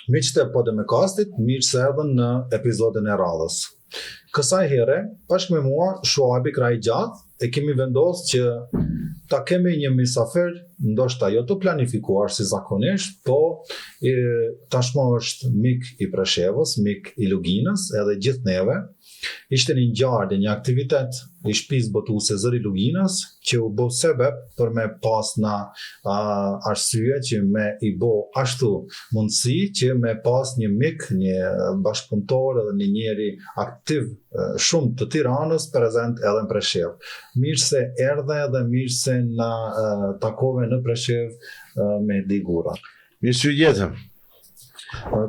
Miqtë e Podemekastit, mirë se erdhën në episodin e radhës. Kësaj here, bashkë me mua, Shuabi Kraj Gjatë, e kemi vendosur që ta kemi një mysafir, ndoshta jo të planifikuar si zakonisht, po tashmë është mik i Preshevës, mik i Luginës, edhe gjithë neve. Ishte një ngjarje, një aktivitet i shtëpisë botuese Zëri Luginës që u bë sebeb për me pas na arsye që me i bë ashtu mundësi që me pas një mik, një bashkëpunëtor edhe një njeri aktiv shumë të Tiranës prezent edhe në Preshev. Mirë se erdhe dhe mirë se na takove në Preshev me Edi Gurra. Mirë se jetëm.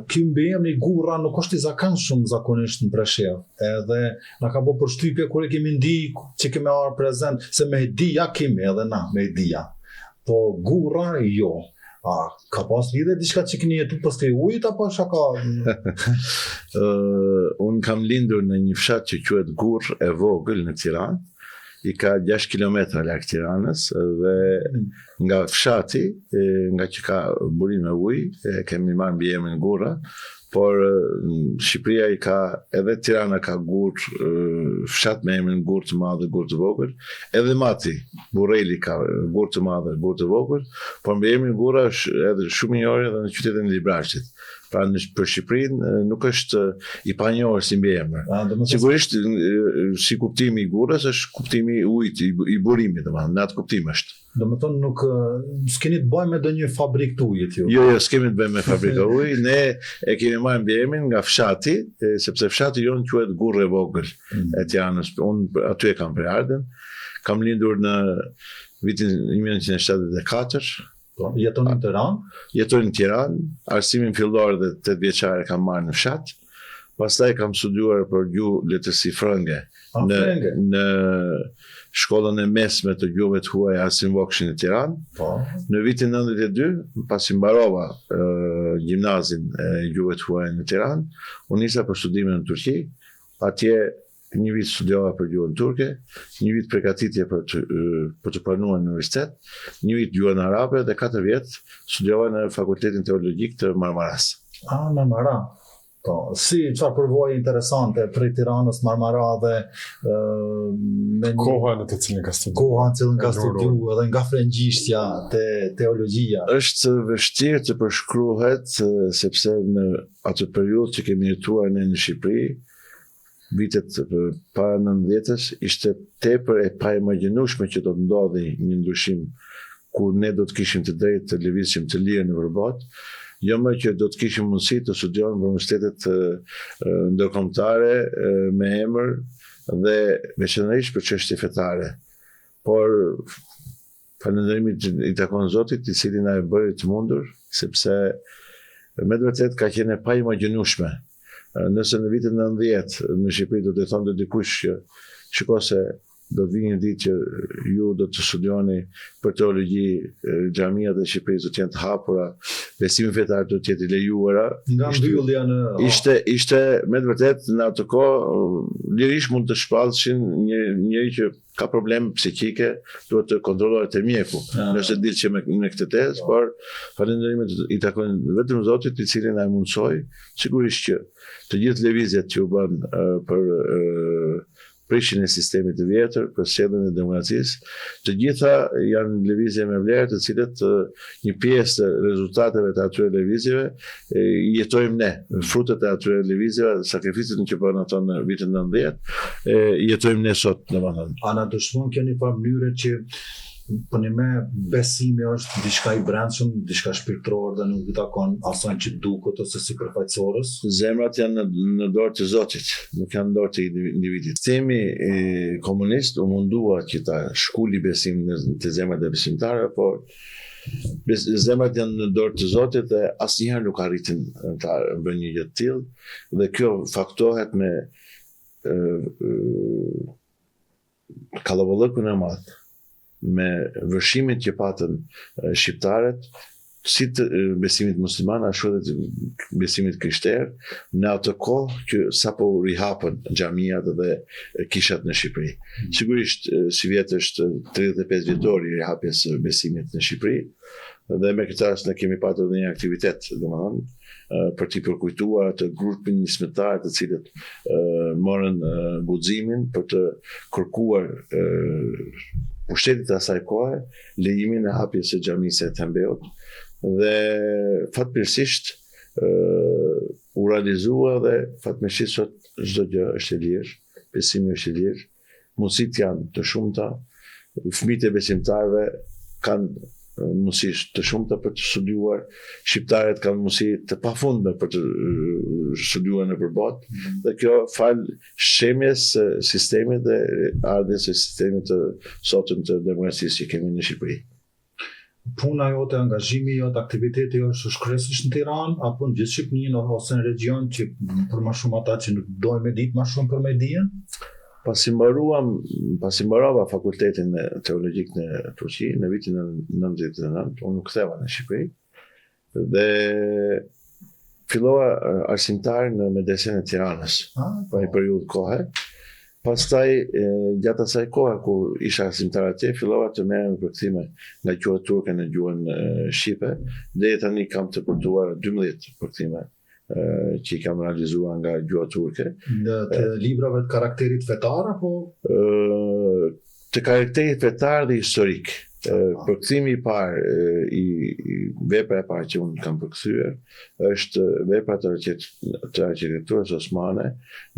Ky mbihemri Gurra nuk është i zakonshëm zakonisht në Preshev. Edhe na ka bërë përshtypje kur e kemi ndi që kemi ardhur prezant se me Edia kemi edhe na me Edia. Po Gurra jo. Ka pas lidhje diçka që keni jetu pas këtij ujit apo shaka? Unë kam lindur në një fshat që quhet Gurr e vogël në Tiranë. I ka 6 kilometra larg Tiranës dhe nga fshati, nga që ka burim me ujë, kemi marrë mbiemrin Gurra, por Shqipëria i ka, edhe Tirana ka Gurr, fshat me emrin Gurr të madh dhe Gurr të vogël, edhe Mati, Burreli ka Gurr të madh dhe Gurr të vogël, por mbiemri Gurra është edhe shumë i njohur edhe në qytetin e Librashtit. Pra për Shqipërinë nuk është i panjohur si mbiemër. Sigurisht si kuptimi i Gurrës është kuptimi i ujit, i burimit, domethënë, në atë kuptim është. Domethënë nuk s'keni të bëjmë me ndonjë fabrikë të ujit ju. Jo, s'kemi të bëjmë me fabrikë ujit, ne e kemi marrë mbiemrin nga fshati, sepse fshati jonë quhet Gurr e vogël e Tiranës. Unë aty e kam prerardhën. Kam lindur në vitin 1974. Jeton në Tiranë? Jetoj në Tiranë, arsimin fillor dhe 8 vjeçare kam marrë në fshat. Pastaj kam studiuar për gjuhë letërsi frënge në shkollën e mesme të gjuhëve të huaja Arsim Vokshi në Tiranë. Në vitin 92, pasi mbarova gjimnazin e gjuhëve të huaja në Tiranë, unë nisa për studime në Turqi. Atje një vit studiova për gjuhën turke, një vit përgatitje për të pranuar në universitet, një vit gjuhën arabe dhe 4 vjet studiova në Fakultetin Teologjik të Marmaras. Marmara. Po, çfarë përvojë interesante prej Tiranës, Marmara dhe koha në të cilën ka studiuar. Koha në cilën ka studiuar edhe nga frëngjishtja te teologjia. Është vështirë të përshkruhet sepse në atë periudhë që kemi jetuar në Shqipëri, vitet para 90-s, ishte tepër e paimagjinueshme që do të ndodhi një ndryshim ku ne do të kishim të drejtë të lëvizshim të lirë në përbot, jo më që do të kishim mundësi të studionim në universitetet ndërkombëtare me emër dhe veçanërisht për çështje fetare. Por falënderimi i takon Zotit, i cili na e bëri të mundur, sepse me të vërtetë ka qenë e paimagjinueshme. Nëse në vitin 90 në Shqipëri do të thonë dikush që shiko se do të vinë një ditë që ju do të studioni për teologji, xhamiat e Shqipërisë do të jenë të hapura, besimi fetar do të jetë i lejuara. Nga mbyllja në ishte me të vërtetë në atë kohë lirisht mund të shpallshin njëri që ka probleme psikike, duhet të kontrollohet te mjeku. Nëse ditë që me këtë tezë, por falënderimet i takojnë vetëm Zotit, i cili na e mundsoi, sigurisht që të gjithë lëvizjet që u bën për prishjen e sistemit të vjetër, për sjelljen e demokracisë, të gjitha janë lëvizje me vlerë, të cilët një pjesë të rezultateve të atyre lëvizjeve jetojmë ne, frutet e atyre lëvizjeve, sakrificën që bën ato në vitin 90, jetojmë ne sot, domethënë. A na dëshmon kjo një farë mënyrë që për një me besimi është diçka i brendshëm, diçka shpirtërore dhe nuk i takon asaj që duket ose sipërfaqësorës. Zemrat janë në dorë të Zotit, nuk janë në dorë të individit. Sistemi komunist u mundua që ta shkuli besimin të zemrat e besimtarëve, por zemrat janë në dorë të Zotit dhe asnjëherë nuk arritin ta bëjnë një gjë të tillë, dhe kjo faktohet me kallavollëkun e madh, me vëshimin që patën shqiptarët, si të besimit musliman, ashtu edhe të besimit krishterë, në atë kohë që sapo rihapën xhamiat dhe kishat në Shqipëri. Sigurisht, si vjet është 35 vjetori i rihapjes së besimit në Shqipëri, dhe me këtë rast ne kemi patur edhe një aktivitet, domethënë, për t'i përkujtuar atë grupin nismëtar të cilët morën guximin për të kërkuar pushtetit asaj kohe lejimin e hapjes së xhamisë së Tembeut dhe fatmirësisht u realizua dhe fatmirësisht sot çdo gjë është e lirë, besimi është i lirë, mundësitë janë të shumta, fëmijët e besimtarëve kanë mundësi të shumta për të studiuar, shqiptarët kanë mundësi të pafundme për të studiuar nëpër botë, dhe kjo fal shemjes së sistemit dhe ardhjes së sistemit të sotëm të demokracisë që kemi në Shqipëri. Puna jote, angazhimi jot, aktiviteti jot është kryesisht në Tiranë apo në gjithë Shqipërinë ose në region që për më shumë ata që nuk dojnë me ditë më shumë për median? Pasi mbarova fakultetin teologjik në Turqi në vitin 99, unë nuk ktheva në Shqipëri dhe fillova arsimtar në medresenë e Tiranës për një periudhë kohe. Pastaj gjatë asaj kohe kur isha arsimtar atje, fillova të merrem me përkthime nga gjuha turke në gjuhën shqipe, dhe tani kam të përtuar 12 përkthime që i kam realizuar nga gjuha turke. Në të librave të karakterit fetar apo? Të karakterit fetar dhe historik. Përkthimi i parë, vepra e parë që unë kam përkthyer është vepra të arkitekturës osmane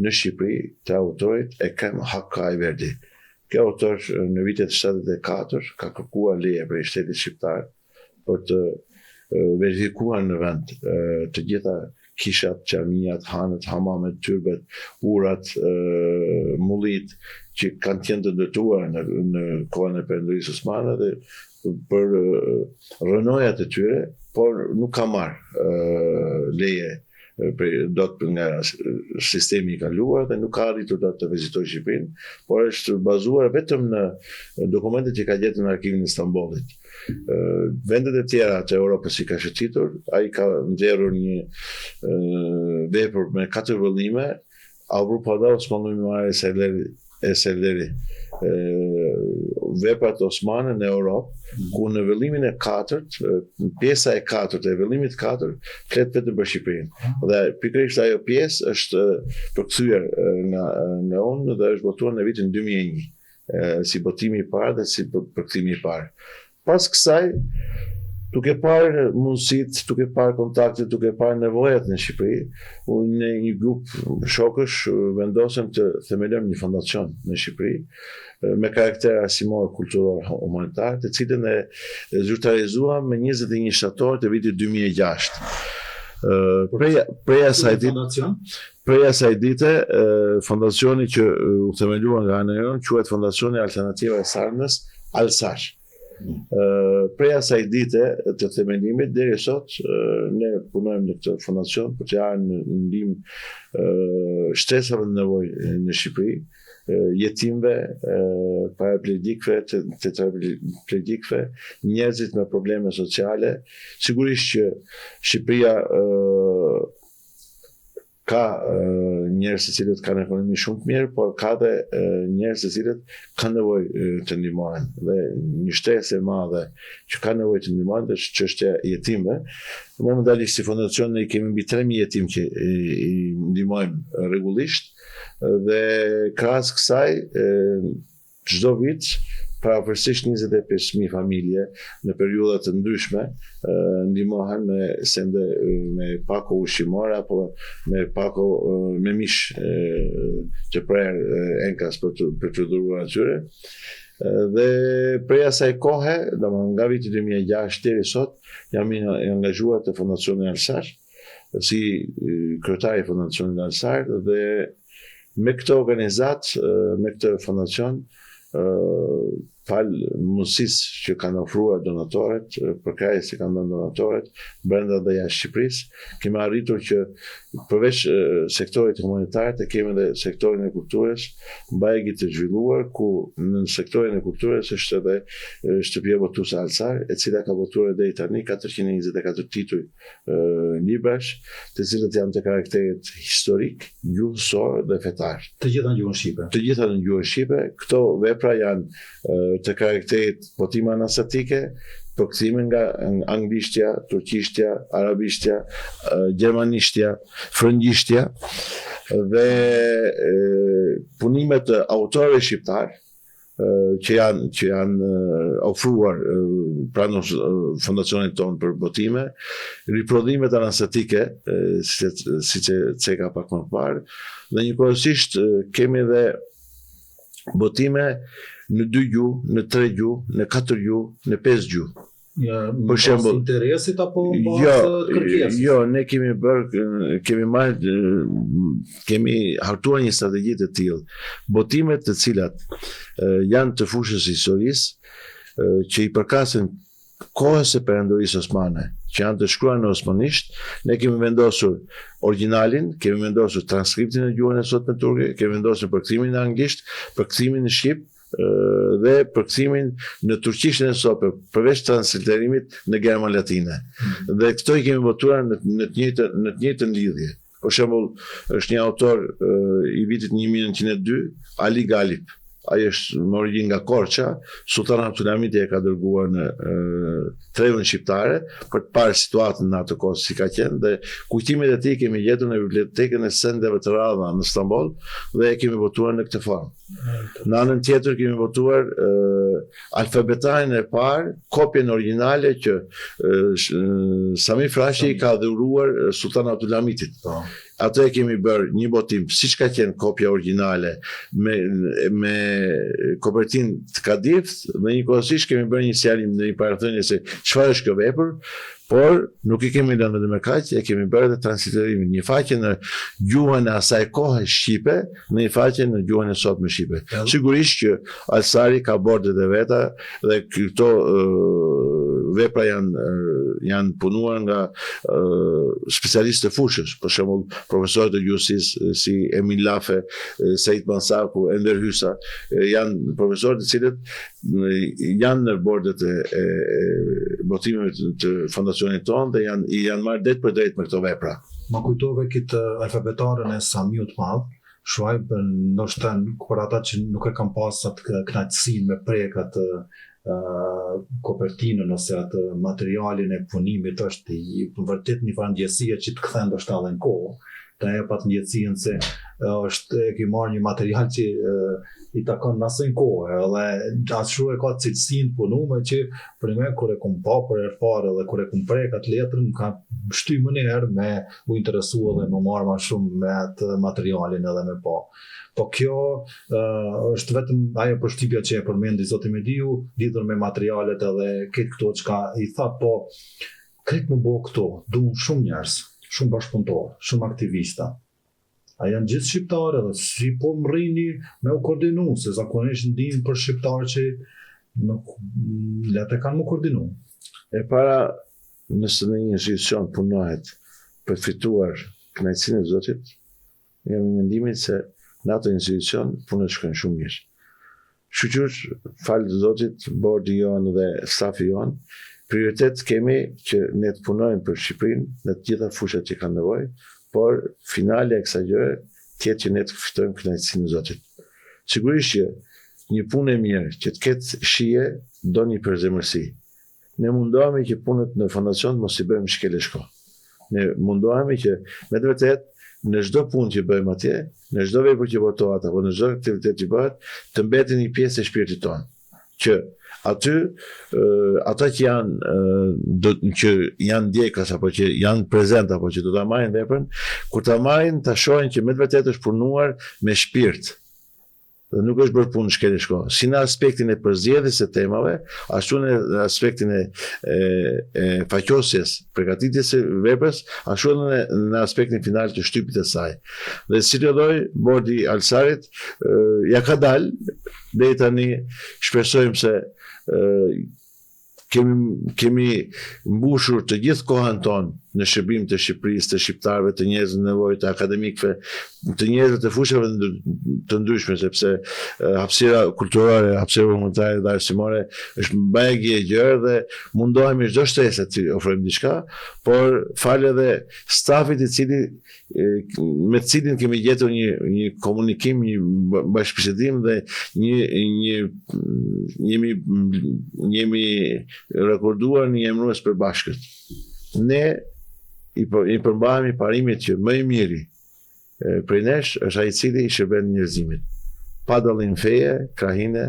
në Shqipëri të autorit Ekrem Hakkajverdi. Kjo autor në vitet 74 ka kërkuar leje prej shtetit shqiptar për të verifikuar në vend të gjitha kishat, xhamijat, hanët, hamamet, tyrbet, urat, mullit që kanë qenë të ndërtuar në kohën e Perëndisë Osmane dhe për rënojat e tyre, por nuk ka marrë leje dot nga sistemi i kaluar dhe nuk ka arritur dot të vizitojë Shqipërinë, por është bazuar vetëm në dokumentet që ka gjetur në arkivin e Istanbulit. Vendet e tjera të Europës i ka shëtitur, ai ka nxjerrur një vepër me 4 vëllime, Avrupada Osmanlı Mimari Eserleri, veprat osmane në Europë, ku në vëllimin e 4, pjesa e 4 e vëllimit 4 flet vetëm për Shqipërinë. Dhe pikërisht ajo pjesë është përkthyer nga unë dhe është botuar në vitin 2001 si botimi i parë dhe si përkthimi i parë. Pas kësaj, duke parë mundësitë, duke parë kontaktet, duke parë nevojat në Shqipëri, unë në një grup shokësh vendosëm të themelojmë një fondacion në Shqipëri me karakter arsimor, kulturor, humanitar, të cilën e zyrtarizuam me 21 shtator të vitit 2006. Prej asaj dite, fondacioni që u themelua nga ana jonë quhet Fondacioni Alternativa e Sarmës, Alsar. Prej asaj dite të themelimit deri sot ne punojmë në këtë fondacion për të ardhur në ndihmë shtresave në nevojë në Shqipëri, jetimve, paraplegikëve, tetraplegikëve, njerëzit me probleme sociale. Sigurisht që Shqipëria ka njerëz të cilët kanë ekonomi shumë të mirë, por ka dhe njerëz të cilët kanë nevojë të ndihmohen. Dhe një shtresë e madhe që ka nevojë të ndihmohen është çështja e jetimëve. Momentalisht si fondacion ne kemi mbi 3000 jetim që i ndihmojmë rregullisht dhe krahas kësaj çdo vit parapërsisht 25.000 familje në periudha të ndryshme ndihmohen me sende me pako ushqimore apo me pako me mish që prerë enkas për të dhuruar atyre. Dhe prej asaj kohe, domethënë nga viti 2006 deri sot, jam i angazhuar te Fondacioni Alsar si kryetari i Fondacionit Alsar dhe me këtë organizat, me këtë fondacion, fal mundësisë që kanë ofruar donatorët, përkrahjes që kanë dhënë donatorët brenda dhe jashtë Shqipërisë, kemi arritur që përveç sektorit humanitar të kemi edhe sektorin e kulturës, mbajegi të zhvilluar, ku në sektorin e kulturës është edhe shtëpia botuese Alsar, e cila ka botuar deri tani 424 tituj librash, të cilët janë të karakterit historik, gjuhësor dhe fetar. Të gjitha në gjuhën shqipe. Të gjitha në gjuhën shqipe. Këto vepra janë të karakterit botima anasatike, përkthime nga anglishtja, turqishtja, arabishtja, gjermanishtja, frëngjishtja dhe punimet të autorëve shqiptar që janë ofruar pranë fondacionit tonë për botime, riprodhimet anasatike, siç e ceka pak më parë, dhe njëkohësisht kemi edhe botime në 2 gjuhë, në 3 gjuhë, në 4 gjuhë, në 5 gjuhë. Për shembull, interesit apo kërkesës? Jo, ne kemi hartuar një strategji të tillë. Botimet të cilat janë të fushës historisë, që i përkasin kohës së perandorisë osmane, që janë të shkruar në osmanisht, ne kemi vendosur originalin, kemi vendosur transkriptin në gjuhën e sotme turke, kemi vendosur përkthimin në anglisht, përkthimin në shqip, dhe përkthimin në turqishtën e sopër, përveç transliterimit në gjerman latine. Dhe këto i kemi botuar në të njëjtën lidhje. Për shembull, është një autor i vitit 1902, Ali Galip. Ai është me origjinë nga Korça, Sultani Abdulhamiti e ka dërguar në trevën shqiptare për të parë situatën në atë kohë si ka qenë, dhe kujtimet e tij kemi gjetur në bibliotekën e sendeve të radha në Stamboll dhe e kemi botuar në këtë formë. Në anën tjetër kemi botuar alfabetarin e parë, kopjen origjinale që Sami Frashi i ka dhuruar Sultan Abdulhamitit. Atë e kemi bërë një botim, siç ka qenë kopja origjinale me kopertinë të kadift, dhe njëkohësisht kemi bërë një sjalim në një parathënie se çfarë është kjo vepër, por nuk i kemi lënë vetëm kaq, e kemi bërë edhe transliterimin, një faqe në gjuhën e asaj kohe shqipe, në një faqe në gjuhën e sotme shqipe. Sigurisht që Alsari ka bordet e veta dhe këto vepra janë punuar nga specialistë të fushës, për shembull profesorët e gjuhësisë si Emil Lafe, Sejt Mansaku, Ender Hysa, janë profesorë të cilët janë në bordet e botimeve të fondacionit tonë dhe janë marrë det për drejt me këto vepra. Ma kujtove këtë alfabetarën e Samiut Madh, Shuaib, ndoshta për ata që nuk e kanë pas atë kënaqësinë me prekat kopertinën ose atë materialin e punimit, është vërtet një farë ndjesie që të kthen ndoshta edhe në kohë, të jepat ndjesien se e ke marrë një material që i takon në asnjë kohë, edhe ashtu e ka cilësinë punuar që për më kur e kum pa për herë parë dhe kur e kum prek atë letrën më ka shtyr më herë me u interesua dhe më marr më shumë me atë materialin edhe me pa. Po kjo është vetëm ajo përshtypja që e përmendi zoti Mediu, lidhur me materialet edhe këtë këto çka i tha, po këtë më bë këto, duan shumë njerëz, shumë bashkëpunëtorë, shumë aktivista. A janë gjithë shqiptarë dhe si po më rrini me u koordinu, se zakonisht ndihen për shqiptarë që nuk letë kanë më koordinu. E para, nëse në një institucion punohet për fituar kënaqësinë e Zotit, jam i mendimit se në atë institucion punët shkojnë shumë mirë. Shqyqyr, falë Zotit, bordi jonë dhe stafi jonë, prioritet kemi që ne të punojmë për Shqipërinë në të gjitha fushat që kanë nevojë, por finale e kësaj gjëre tjetë që ne të fitojmë kënaqësinë e Zotit. Sigurisht që një punë e mirë që të ketë shije do një përzemërsi. Ne mundohemi që punët në fondacion mos i bëjmë shkeleshko. Ne mundohemi që me të vërtetë në çdo punë që bëjmë atje, në çdo vepër që votohet apo në çdo aktivitet që bëhet, të mbetet një pjesë e shpirtit tonë. Që aty ata që janë ndjekës apo që janë prezent apo që do ta marrin veprën, kur ta marrin ta shohin që me të vërtetë është punuar me shpirt. Dhe nuk është bërë punë shkeleshko. Si në aspektin e përzgjedhjes së temave, ashtu në aspektin e faqosjes, përgatitjes së veprës, ashtu edhe në aspektin final të shtypit të saj. Dhe si lloj bordi Alsarit ja ka dalë deri tani, shpresojmë se kemi mbushur të gjithë kohën tonë në shërbim të Shqipërisë, të shqiptarëve, të njerëzve në nevojë, të akademikëve, të njerëzve të fushave të ndryshme, sepse hapësira kulturore, hapësira humanitare dhe arsimore është mbajgje e gjerë dhe mundohemi çdo shtresë të ofrojmë diçka, por falë edhe stafit i cili me të cilin kemi gjetur një komunikim, një bashkëbisedim dhe jemi rekorduar një emërues për bashkët. Ne i përmbahemi parimit që më i miri prej nesh është ai i cili i shërben njerëzimit, pa dallim feje, krahine,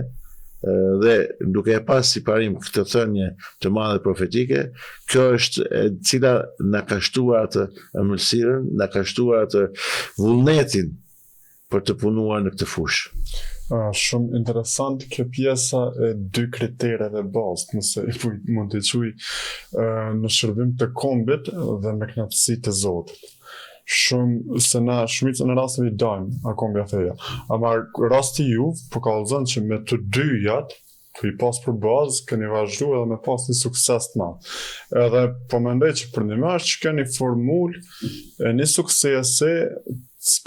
dhe duke e pas si parim këtë thënie të madhe profetike, kjo është e cila na ka shtuar atë ëmbëlsirën, na ka shtuar atë vullnetin për të punuar në këtë fushë. Shumë interesant kjo pjesa e 2 kritereve bazë, nëse mund të quaj në shërbim të kombit dhe me knatësi të Zotit. Shumica në rasteve i dajmë a kombja feja. Ama rasti juve përkallëzën që me të dyjat të i pas për bazë, keni vazhdu edhe me pas një sukses të madh. Edhe po mendoj që për një mesh që keni formul e një suksese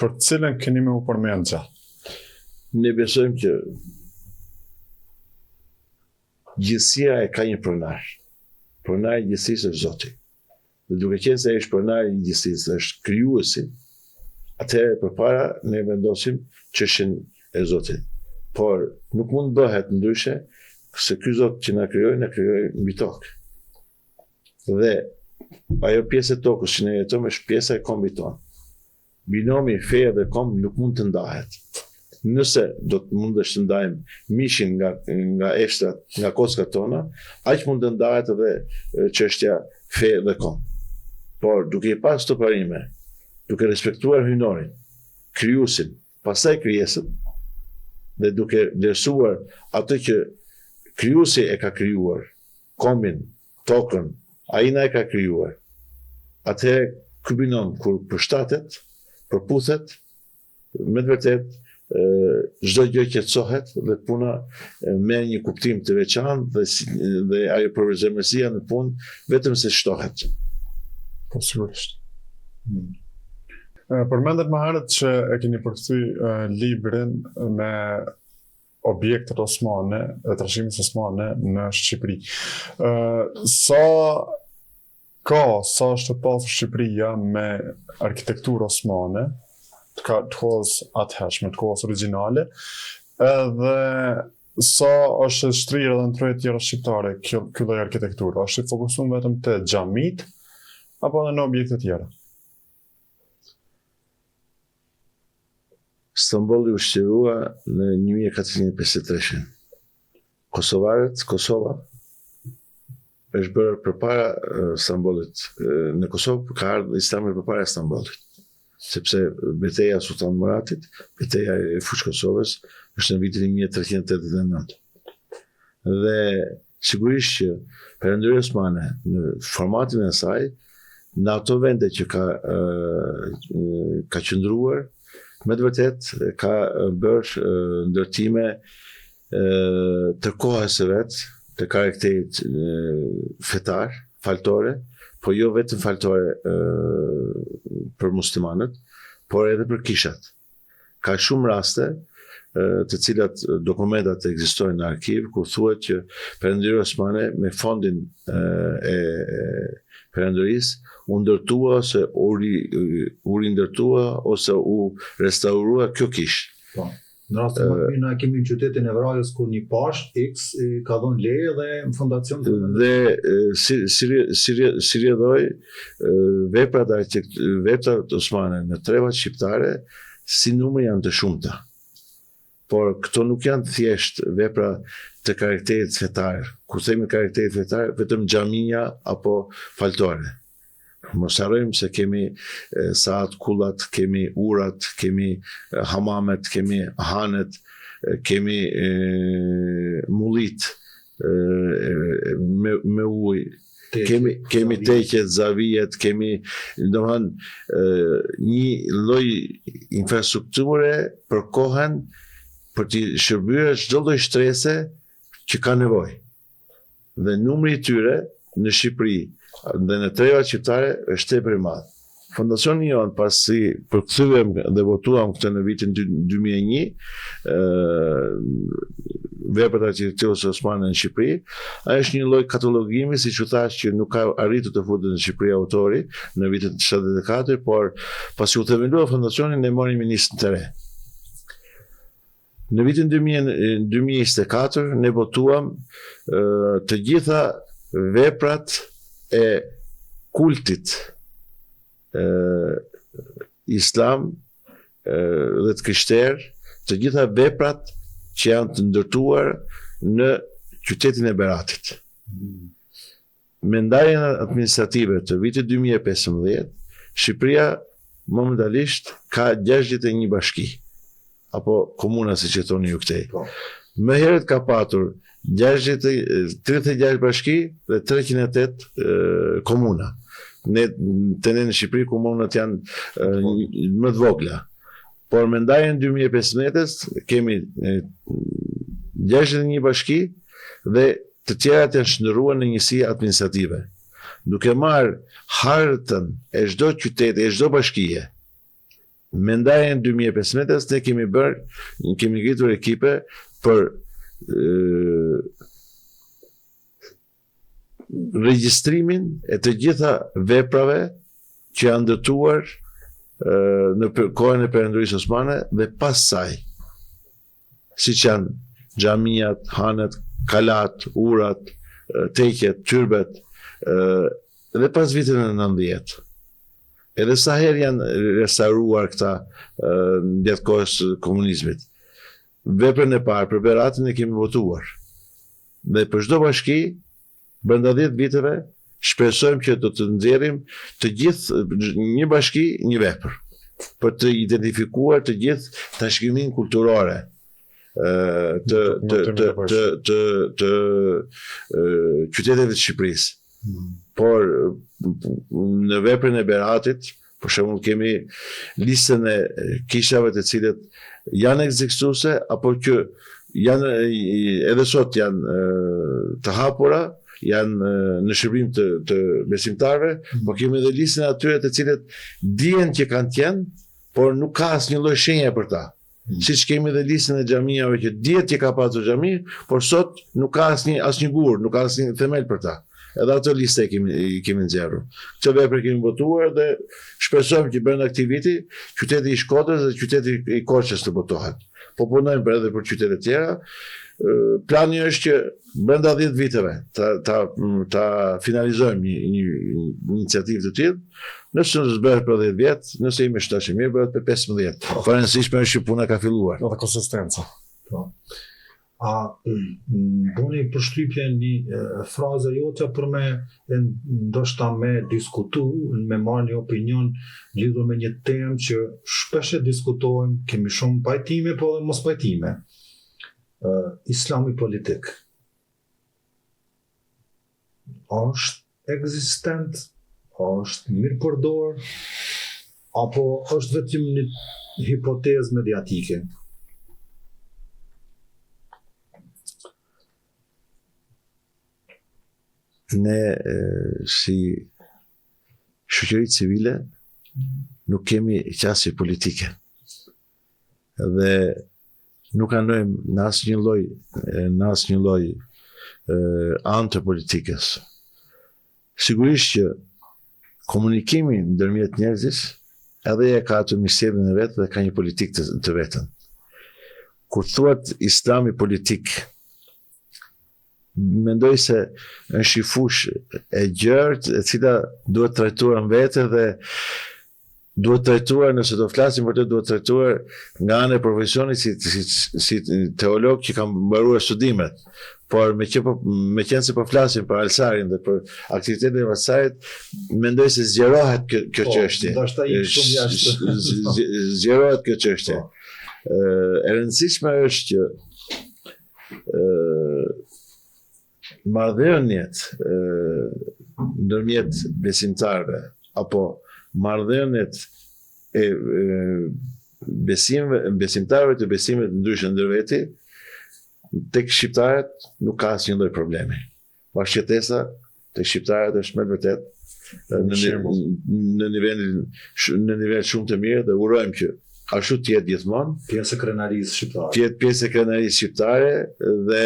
për cilën keni me u përmend gjatë. Ne besojmë që gjithësia e ka një pronar. Pronar i gjithësisë është Zoti. Dhe duke qenë se është pronar i gjithësisë, është krijuesi, atëherë përpara ne vendosim çështjen e Zotit. Por nuk mund bëhet ndryshe se ky Zot që na krijoi mbi tokë. Dhe ajo pjesë e tokës që ne jetojmë është pjesa e kombit tonë. Binomi feja dhe komb nuk mund të ndahet. Nëse do të mundesh të ndajmë mishin nga eshtrat, nga kockat tona, aq mund të ndahet edhe çështja fe dhe komb. Por duke i pas të parime, duke respektuar hyjnorin, krijuesin, pastaj krijesën, dhe duke vlerësuar atë që krijuesi e ka krijuar, kombin, tokën, ai na e ka krijuar. Atëherë ky binom kur përshtatet, përputhet, me të vërtetë çdo gjë qetësohet dhe puna merr një kuptim të veçantë dhe ajo përzemërsia në punë vetëm se shtohet. Po sigurisht. Përmendet më herët që e keni përkthy librin me objektet osmane, trashëgimit osmane në Shqipëri. Sa është pasur Shqipëria me arkitekturë osmane, të kohës atëhershme, të kohës origjinale, edhe sa është shtrirë edhe në troje tjera shqiptare ky lloj arkitekture? Është i fokusuar vetëm te xhamit apo edhe në objekte tjera? Stambolli u shtrirua në 1453. Kosova është bërë përpara Stambollit. Në Kosovë ka ardhur Islami përpara Stambollit. Sepse betejë e Sultan Muratit, betejë e fushë Kosovës, është në vitin 1389. Dhe sigurisht që Perëndyria Osmane në formatin e saj, në ato vende që ka qëndruar, me të vërtetë ka bërë ndërtime të kohës së vet, të karakterit fetar, faltore, po jo vetëm faltore për muslimanët, por edhe për kishat. Ka shumë raste të cilat dokumentat ekzistojnë në arkiv, ku thuhet që Perëndyria Osmane me fondin e Perëndyrisë u ndërtua ose u rindërtua ose u restaurua kjo kishë. Po. Në rast të mëmi, na kemi në qytetin e Vrajës kur një pash X ka dhënë leje dhe në fondacion të si rjedhoj veprat osmane në trevat shqiptare si numër janë të shumta. Por këto nuk janë thjesht vepra të karakterit fetar. Kur themi karakterit fetar, vetëm xhamia apo faltore. Mos harrojmë se kemi saat kullat, kemi urat, kemi hamamet, kemi hanet, kemi mullit me ujë, kemi teqet, zavijet, kemi një lloj infrastrukture për kohën për të shërbyer çdo lloj shtrese që ka nevojë. Dhe numri i tyre në Shqipëri dhe në trevat shqiptare është tepër i madh. Fondacioni jonë, pasi përkthyem dhe votuam këtë në vitin 2001, veprat e arkitekturës osmane në Shqipëri, ai është një lloj katalogjimi, siç u thash, që nuk ka arritur të futet në Shqipëri autori në vitin 74, por pasi u themelua fondacioni ne morëm ministrin të re. Në vitin 2024 ne votuam të gjitha veprat e kultit islam dhe të krishterë, të gjitha veprat që janë të ndërtuar në qytetin e Beratit. Me ndarjen administrative të vitit 2015, Shqipëria momentalisht ka 61 bashki, apo komuna siç e thoni ju këtej. Më herët ka patur 36 bashki dhe 308 komuna. Ne në Shqipëri komunat janë më të vogla. Por me ndarjen 2015 kemi 61 bashki dhe të tjerat janë shndërruar në njësi administrative. Duke marrë hartën e çdo qyteti, e çdo bashkie. Me ndarjen 2015 ne kemi ngritur ekipe për regjistrimin e të gjitha veprave që janë ndërtuar në kohën e Perandorisë Osmane dhe pas saj, siç janë xhamiat, hanet, kalat, urat, teqet, tyrbet, dhe pas vitin e 90. Edhe sa herë janë restauruar këta gjatë kohës komunizmit. Veprën e parë për Beratin e kemi votuar. Dhe për çdo bashki, brenda 10 viteve, shpresojmë që do të nxjerrim të gjithë një bashki, një vepër, për të identifikuar të gjithë trashëgiminë kulturore të qyteteve të Shqipërisë. Por në veprën e Beratit, për shembull, kemi listën e kishave të cilët janë ekzekutuese apo që janë edhe sot janë të hapura, janë në shërbim të besimtarëve, por kemi edhe listën e atyre të cilët dihen që kanë qenë, por nuk ka asnjë lloj shenje për ta. Siç kemi edhe listën e xhamive që dihet që ka pasur xhami, por sot nuk ka asnjë gur, nuk ka asnjë themel për ta. Edhe ato listë kemi nxjerrur. Këtë vepër kemi votuar dhe shpresojmë që brenda këtij viti qyteti i Shkodrës dhe qyteti i Korçës të votohet. Po punojmë edhe për qytete tjera. Plani është që brenda 10 viteve ta finalizojmë një iniciativë të tillë. Nëse s'bëhet për 10 vjet, nëse jemi shtash mirë, bëhet për 15. Rëndësishme është që puna ka filluar. Edhe konsistenca. Po. A buni përshtypje një frazë jote për me ndoshta me diskutu, me marrë një opinion lidhur me një temë që shpesh e diskutojmë, kemi shumë pajtime po dhe mos pajtime. Islami politik. Është ekzistent, është mirë përdor, apo është vetëm një hipotezë mediatike? Ne si shoqëri civile nuk kemi qasje politike dhe nuk anojmë në asnjë lloj anë të politikës. Sigurisht që komunikimi ndërmjet njerëzis edhe e ka atë misterin e vetë dhe ka një politikë të vetën. Kur thuat islami politik, mendoj se është një fushë e gjerë e cila duhet trajtuar në vete dhe duhet trajtuar, nëse do flasim për të, duhet trajtuar nga ana e profesionit si teolog që kam mbaruar studimet. Por me qenë se po flasim për Alsarin dhe për aktivitetin e Alsarit, mendoj se zgjerohet kjo çështje. Zgjerohet kjo çështje. E rëndësishme është që marrëdhëniet ndërmjet besimtarëve apo marrëdhëniet e besimtarëve të besimeve të ndryshme ndër veti, tek shqiptarët nuk ka asnjë lloj problemi. Bashkëtesa tek shqiptarët është me vërtet në nivel shumë të mirë dhe urojmë që ashtu të jetë gjithmonë. Pjesë e krenarisë shqiptare. Të jetë pjesë e krenarisë shqiptare dhe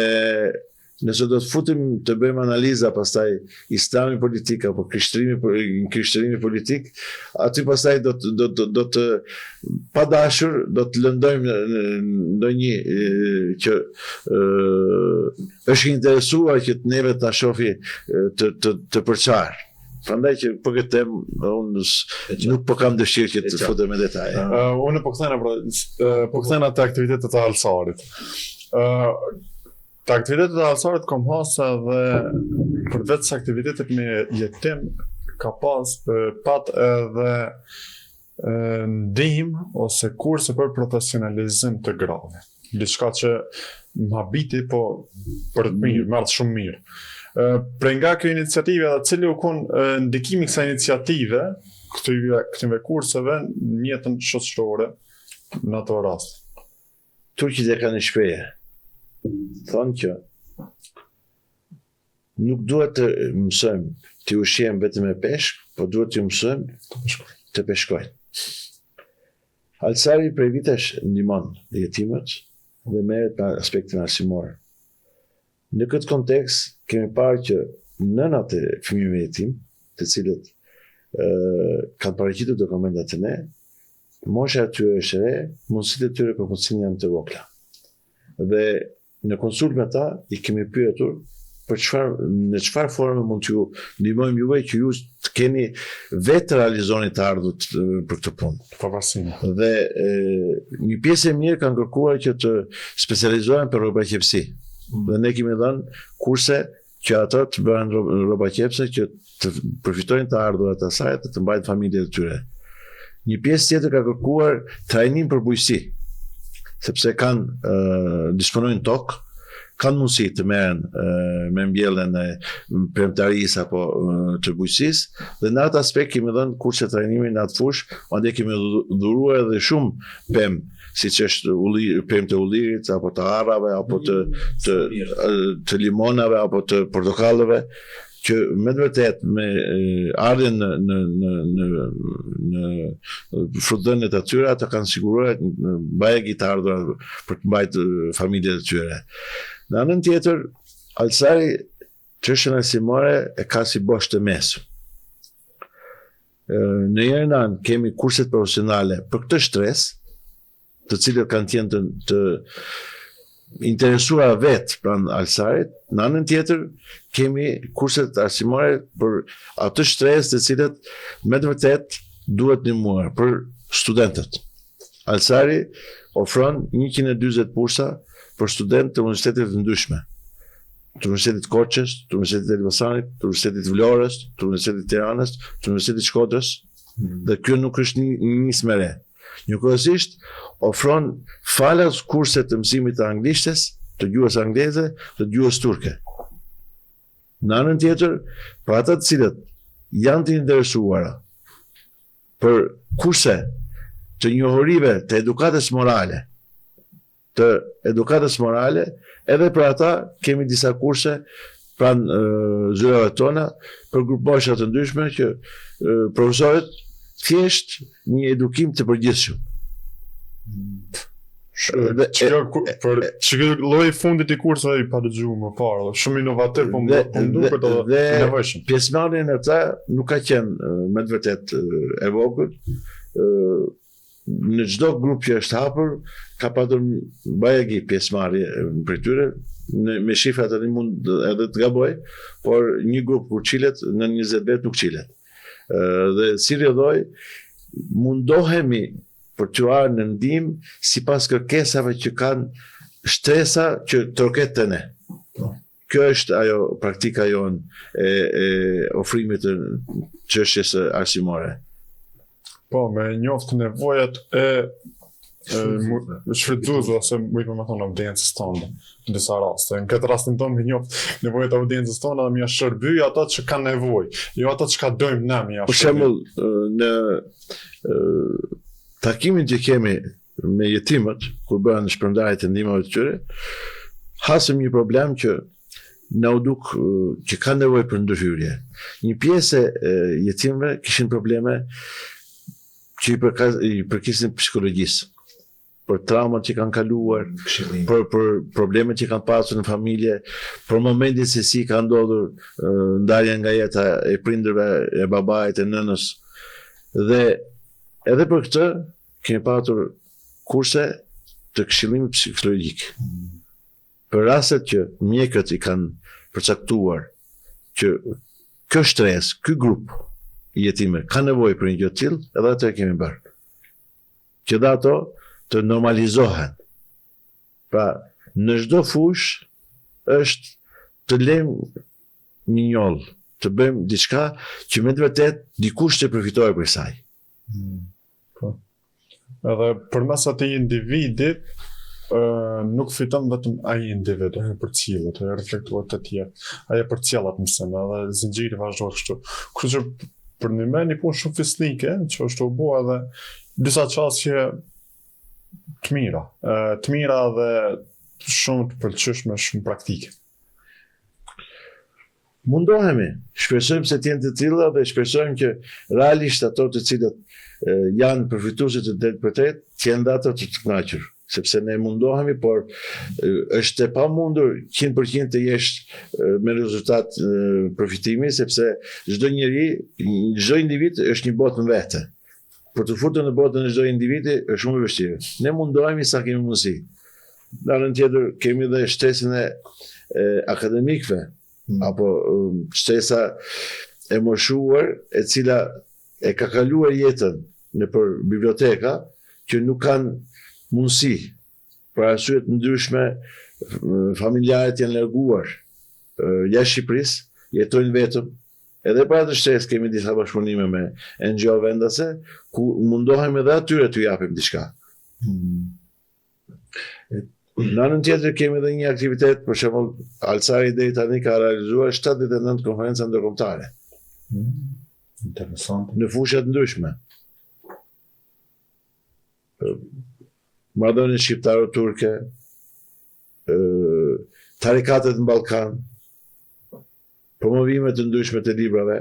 nëse do të futim të bëjmë analiza pastaj islami politik apo krishterimi politik, aty pastaj do të pa dashur do të lëndojmë ndonjë që është interesuar që të neve ta shohë të përçar. Prandaj që për këtë temë unë nuk po kam dëshirë që të futem me detaje. Unë po kthena te aktivitetet e Alsarit. Të aktivitetet e Alsarit kom hasë dhe përveç se aktivitetet me jetim ka pat edhe ndihmë ose kurse për profesionalizim të grave. Diçka që më habiti po për të mirë, më ardhë shumë mirë. Për nga kjo iniciative dhe cili u kon ndikimi kësa iniciative këtyve kurseve në jetën shoqërore në ato rast. Turqit e kanë një shpreje. Thonë që nuk duhet të mësojmë të ushqejmë vetëm me peshk, po duhet të mësojmë të peshkojnë. Alsari prej vitesh ndihmon jetimet dhe merret me aspektin arsimor. Në këtë kontekst kemi parë që nënat e fëmijëve jetim, të cilët kanë paraqitur dokumentat e ne, mosha e tyre është e re, mundësitë e tyre përpunësin janë të vogla. Dhe në konsult me ta i kemi pyetur për në çfarë forme mund t'ju ndihmojmë juve që ju të keni vetë realizoni të ardhut për këtë punë. Pavarësinë. Dhe një pjesë e mirë kanë kërkuar që të specializohen për robaqepsi. Dhe ne kemi dhënë kurse që ata të bëhen robaqepse që të përfitojnë të ardhurat e saj të mbajnë familjet e tyre. Një pjesë tjetër ka kërkuar trajnim për bujqësi, sepse disponojnë tokë, kanë mundësi të merren me mbjelljen e premtarisë apo të bujqësisë, dhe në atë aspekt kemi dhënë kurse trajnimi në atë fushë, ande kemi dhuruar edhe shumë pemë, siç është pemë të ullirit, apo të arrave, apo të limonave, apo të portokallëve, që me të vërtet me ardhen në frutdhëniet e tyre ata kanë siguruar mbajtje të ardhurat për të mbajtur familjet e tyre. Në anën tjetër, Alsari çështjen arsimore e ka si bosh të mesëm. Në njërin anë kemi kurset profesionale për këtë shtresë, të cilët kanë qenë të interesuar vetë pranë Alsarit. Në anën tjetër kemi kurset arsimore për atë shtresë të cilët me të vërtet duhet ndihmuar për studentët. Alsari ofron 140 bursa për studentë të universitetet të ndryshme. Të Universitetit Korçës, të Universitetit Elbasanit, të Universitetit Vlorës, të Universitetit Tiranës, të Universitetit Shkodrës, dhe kjo nuk është një nismë e re. Njëkohësisht ofron falas kurse të mësimit të anglishtes, të gjuhës angleze dhe gjuhës turke. Në anën tjetër, për ata të cilët janë të interesuara për kurse të njohurive të edukatës morale, edhe për ata kemi disa kurse pranë zyrave tona për gruposha të ndryshme që profesorët thjesht një edukim të përgjithshëm. Që lloji fundit i kurseve i pa dëgjuar më parë, shumë inovativ, po më duket edhe nevojshëm. Pjesëmarrja në ta nuk ka qenë me të vërtet e vogël. Në çdo grup që është hapur ka patur bajegi pjesëmarrje për tyre. Me shifra tani mund edhe të gaboj, por një grup kur qilet në 20 vet nuk qilet. Dhe si rrjedhoj mundohemi për të arë në ndihmë sipas kërkesave që kanë shtresa që troket të ne. Kjo është ajo praktika jonë e ofrimit të çështjes arsimore. Po, me njoftë nevojat e shfrytzuesve ose më i thonë audiencës tonë në disa raste. Në këtë rastin tonë me njoftë nevojat e audiencës tonë dhe më shërbyj ata që kanë nevojë, jo ata që ka dojmë ne më Për shembull, në takimin që kemi me jetimët, kur bëhen shpërndarjet e ndihmave të tyre, hasëm një problem që na u duk që kanë nevojë për ndërhyrje. Një pjesë e jetimëve kishin probleme që i përkisin psikologjisë, për traumat që kanë kaluar, Këshillim. për problemet që kanë pasur në familje, për momentin se si ka ndodhur ndarja nga jeta e prindërve, e babait, e nënës. Dhe edhe për këtë kemi patur kurse të këshillimit psikologjik. Për rastet që mjekët i kanë përcaktuar që kjo stres, ky grup i jetimëve ka nevojë për një gjë të tillë, edhe atë e kemi bërë. Që dhe ato të normalizohen. Pra, në çdo fush është të lejmë një njoll, të bëjmë diçka që me të vërtet dikush të përfitojë për saj. Po. Edhe përmes atij individi nuk fiton vetëm ai individ, ai përcjellet, ai reflektohet te tjerë. Ai përcjellet në sen, edhe zinxhiri vazhdon kështu. Kështu që për një punë shumë fisnike, që është u bë edhe disa çështje të mira dhe shumë të pëlqyeshme, shumë praktike. Mundohemi, shpresojmë se të jenë të tilla dhe shpresojmë që realisht ato të cilët janë përfituesit të drejtë për drejtë, të jenë ato të kënaqur. Sepse ne mundohemi, por është e pamundur 100% të jesh me rezultat përfitimi, sepse çdo njeri, çdo individ është një botë në vete. Për të futur në botën e çdo individi është shumë e vështirë. Ne mundohemi sa kemi mundësi. Në anën tjetër kemi dhe shtesën e akademikëve, apo shtesa e moshuar, e cila e ka kaluar jetën nëpër biblioteka, që nuk kanë mundësi, për arsye të ndryshme, familjarët janë larguar jashtë Shqipërisë, jetojnë vetëm. Edhe për atë shtesë kemi disa bashkëpunime me NGO vendase, ku mundohemi edhe atyre të japim diçka. Në anën tjetër kemi edhe një aktivitet, për shembull, Alsari deri tani ka realizuar 79 konferenca ndërkombëtare. Interesant. Në fushat ndryshme. Marrëdhënie shqiptaro-turke, tarikatet në Ballkan, promovime të ndryshme të librave,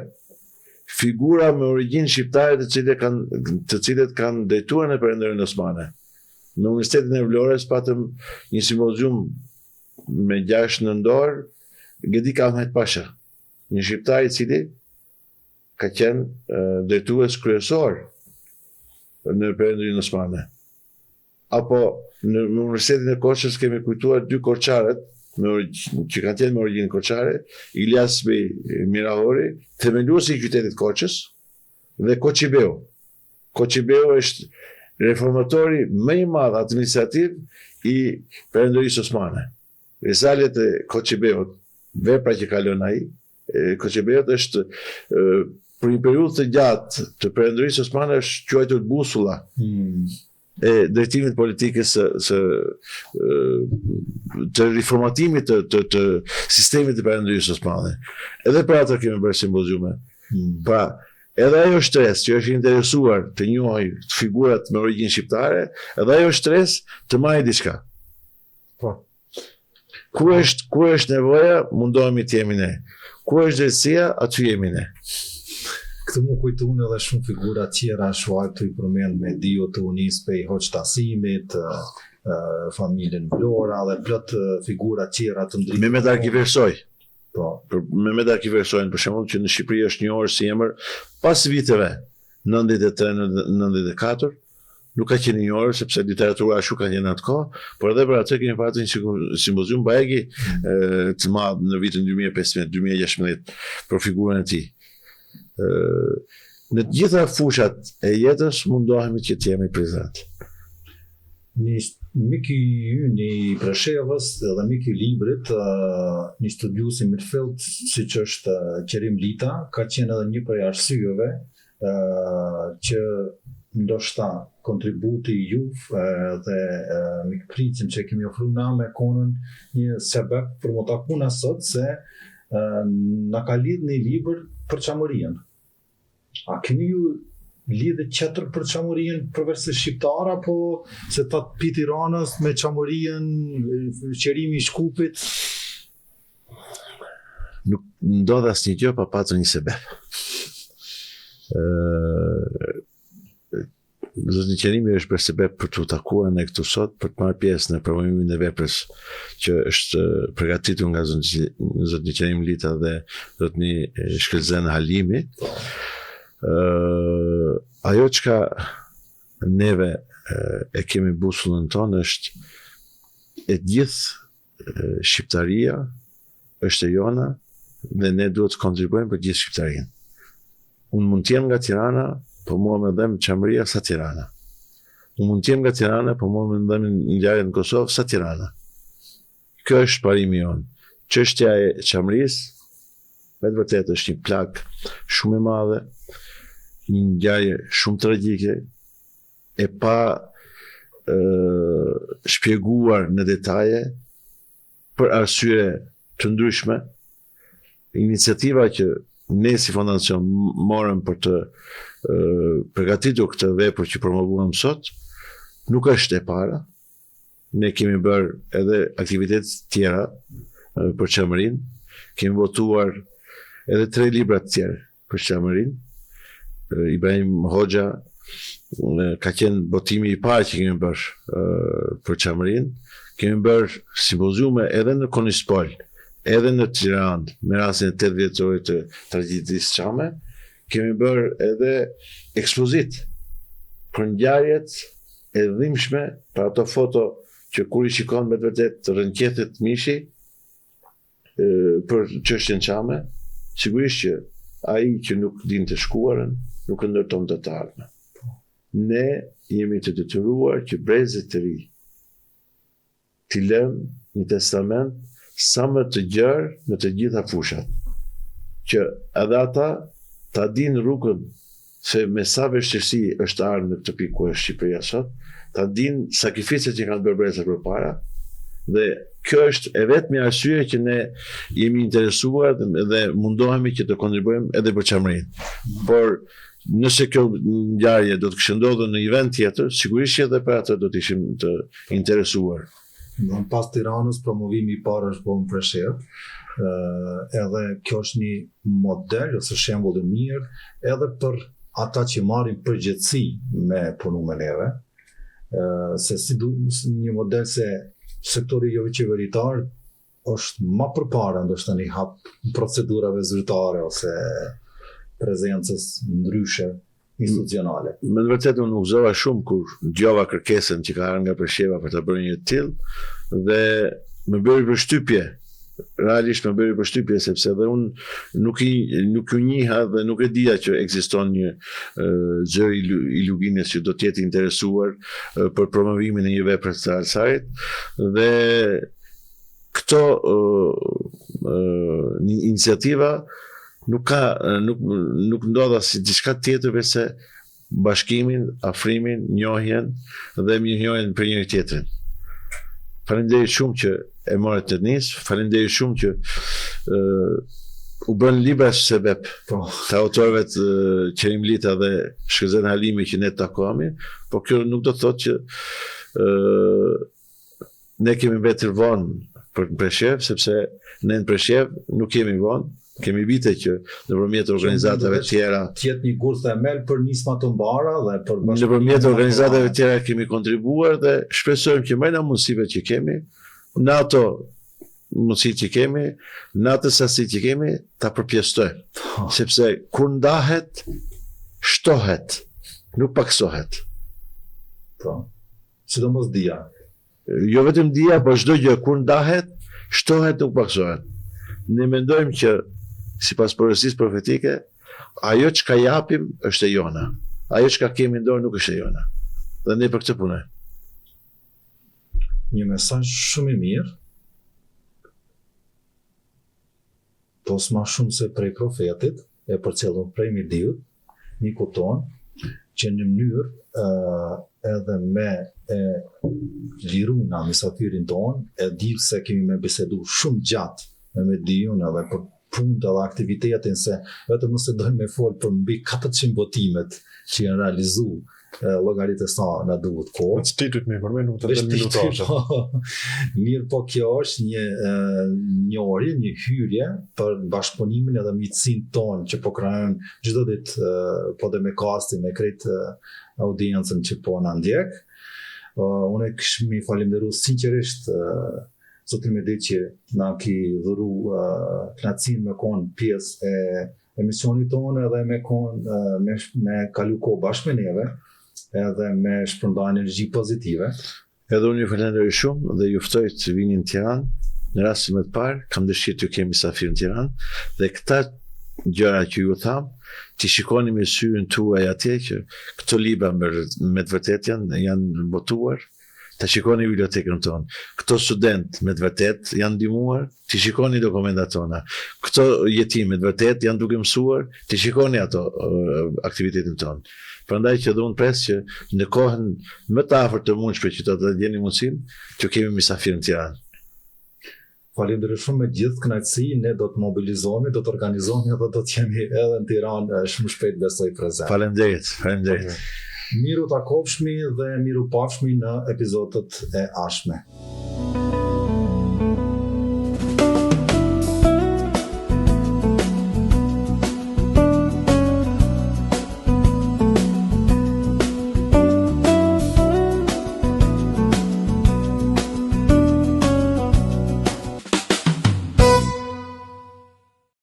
figura me origjinë shqiptare të cilët kanë drejtuar në Perëndërinë Osmane. Në Universitetin e Vlorës patëm një simpozium me 6 nëndor, Gedik Ahmet Pasha, një shqiptar i cili ka qenë drejtues kryesor në Perëndërinë Osmane. Apo në Universitetin e Korçës kemi kujtuar 2 korçarët që kanë qenë me origjinë korçare, Ilyas Bey Mirahori, themeluesi i qytetit Korçës, dhe Koçibeu. Koçibeu është reformatori më i madh administrativ i Perëndërisë Osmane. Risalet e Koçibeut, vepra që kalon ai, Koçibeut është për një periudhë të gjatë të Perëndërisë Osmane është quajtur busulla e drejtimit politikës të riformatimit të sistemit të Perëndërisë Osmane. Edhe për atë kemi bërë simpoziume. Pra, edhe ajo stres që është interesuar të njohë figurat me origjinë shqiptare, edhe ajo stres të marrë diçka. Po. Ku është nevoja, mundohemi të jemi ne. Ku është drejtësia, aty jemi ne. Këtë mu kujtun edhe shumë figura tjera, shuajt të i përmend me Dio të Unispej, Hoq Tasimit, familjen Vlora dhe plot figura tjera të ndritur. Mehmet Arkiversoj. Po. Mehmet Arkiversojnë, për shembull, që në Shqipëri është njohur si emër pas viteve 93-94, nuk ka qenë njohur sepse literatura ashtu ka qenë atë kohë, por edhe për atë kemi pasur një simpozium bajegi të madh në vitin 2015-2016 për figurën e tij. Në të gjitha fushat e jetës mundohemi që të jemi prezent. Një mik i ynë i Preshevës dhe mik i librit, një studius i Mirfield, siç është Kerim Lita, ka qenë edhe një prej arsyeve që ndoshta kontributi juve dhe mikpritjen që kemi ofruar na me konën një sebeb për më taku na sot se na ka lidh një libër për çamurinë. A keni ju lidhje tjetër për çamurinë përveçse shqiptar apo se ta pi Tiranës me çamurinë, qerimi i Shkupit? ndodh asnjë gjë pa patur një sebeb. Zotëqenimi është për sebeb për të takuar ne këtu sot për të marrë pjesë në promovimin e veprës që është përgatitur nga zotëqenim Lita dhe zotëni Shkëlzen Halimi. Ajo çka neve e kemi busullën tonë është e gjithë shqiptaria është e jona dhe ne duhet të kontribuojmë për gjithë shqiptarinë. Unë mund të jem nga Tirana, po mua më dhem Çamëria sa Tirana. Unë mund të jem nga Tirana, po mua më dhem ngjarje në Kosovë sa Tirana. Kjo është parimi jonë. Çështja e Çamërisë me të vërtetë është një plagë shumë e madhe, një ngjarje shumë tragjike, e pa shpjeguar në detaje për arsye të ndryshme. Iniciativa që ne si fondacion morëm për të përgatitur këtë vepër që promovuam sot, nuk është e para. Ne kemi bërë edhe aktivitetet tjera për Çamërinë, kemi votuar edhe 3 libra të tjerë për Çamërinë. Ibrahim Hoxha ka qenë votimi i parë që kemi bërë për Çamërinë. Kemi bërë simpoziume edhe në Konispol, edhe në Tiranë, me rastin e 8 vjetorit të tragjedisë Çame. Kemi bërë edhe ekspozit për ngjarjet e dhimbshme, për ato foto që kur i shikon me të vërtet të rënqetet mishi për çështjen Çame, sigurisht që ai që nuk din të shkuarën, nuk ndërton të ardhmen. Ne jemi të detyruar që brezët të ri t'i lëmë një testament sa më të gjerë në të gjitha fushat, që edhe ata ta dinë rrugën se me sa vështirësi është ardhur në këtë pikë ku është Shqipëria sot, ta dinë sakrificet që kanë bërë brezat përpara, dhe kjo është e vetmi arsye që ne jemi interesuar dhe mundohemi që të kontribuojmë edhe për Çamërinë. Por nëse kjo ngjarje do të kishte ndodhur në një vend tjetër, sigurisht që edhe për atë do të ishim të interesuar. Në pas Tiranës, promovimi i parë është bërë në Preshevë, edhe kjo është një model ose shembull i mirë edhe për ata që marrin përgjegjësi me punu me neve, se një model se sektori jo qeveritar është më përpara ndoshta një hap procedurave zyrtare ose prezencës ndryshe institucionale. Me të vërtetë unë uzova shumë kur dëgjova kërkesën që ka ardhur nga Presheva për të bërë një tillë dhe më bëri përshtypje. Realisht më bëri përshtypje sepse edhe unë nuk u njiha dhe nuk e dija që ekziston një zëri i Luginës që do të jetë interesuar për promovimin e një vepre të Alsarit, dhe këto një iniciativa nuk ndodha si diçka tjetër veçse bashkimin, afrimin, njohjen dhe mirënjohjen për njëri tjetrin. Faleminderit shumë që e morët të nisë, faleminderit shumë që u bën libra sebeb të autorëve të Qerim Lita dhe Shkëlzen Halimi që ne takohemi, por kjo nuk do të thotë që ne kemi mbetur vonë për në Preshevë, sepse ne në Preshevë nuk kemi vonë. Kemi vite që nëpërmjet organizatave tjera tjetë një gur themel për nisma të mbara dhe për nëpërmjet organizatave tjera kemi kontribuar dhe shpresojmë që me mundësive që kemi, në ato mundësi që kemi, në atë sasi që kemi, ta përpjestojmë. Sepse kur ndahet, shtohet, nuk paksohet. Sidomos dia. Jo vetëm dia, por çdo gjë kur ndahet, shtohet, nuk paksohet. Ne mendojmë që sipas porositë profetike, ajo çka japim është e jona. Ajo çka kemi në dorë nuk është e jona. Dhe ne për këtë punojmë. Një mesazh shumë i mirë, po s'ma shumë se prej profetit, e përcjellur prej Midiut, një kupton që në mënyrë edhe me liruna misafirin ton, e di se kemi me bisedu shumë gjatë me Midiun edhe për punët edhe aktivitetin, se vetëm nëse dojmë me folë për mbi 400 votimet që janë realizu llogaritë sa na duhet kohë. Me stitit me për me nuk të Vesh të minutazhe. Mirë, po kjo është një orje, një hyrje për bashkëpunimin edhe miqësinë tonë që po krajojnë çdo ditë po dhe me castin, me krejt audiencën që po na ndjek. Unë kish mi falenderu sinqerisht zotin Medi që na ki dhuru knatësinë me konë pjesë e emisionit tonë edhe me me kalu kohë bashkë me neve edhe me shpërnda energji pozitive. Edhe unë ju falenderoj shumë dhe ju ftoj të vini në Tiranë. Në rastin më të parë, kam dëshirë të kemi mysafir në Tiranë dhe këta gjëra që ju tham, të shikoni me syrin tuaj atje që këto libra me të vërtet janë botuar. Të shikoni bibliotekën tonë. Këto student me të vërtet janë ndihmuar, të shikoni dokumentat tona. Këto jetim me të vërtet janë duke mësuar, të shikoni ato aktivitetin tonë. Prandaj që dhe unë pres që në kohën më të afërt të mundshme që të gjeni mundësinë, të kemi mysafir në Tiranë. Falenderoj shumë me gjithë kënaqësi, ne do të mobilizohemi, do të organizohemi dhe do të jemi edhe në Tiranë shumë shpejt besoj prezent. Faleminderit. Miru takofshmi dhe miru pafshmi në epizodet e ardhshme.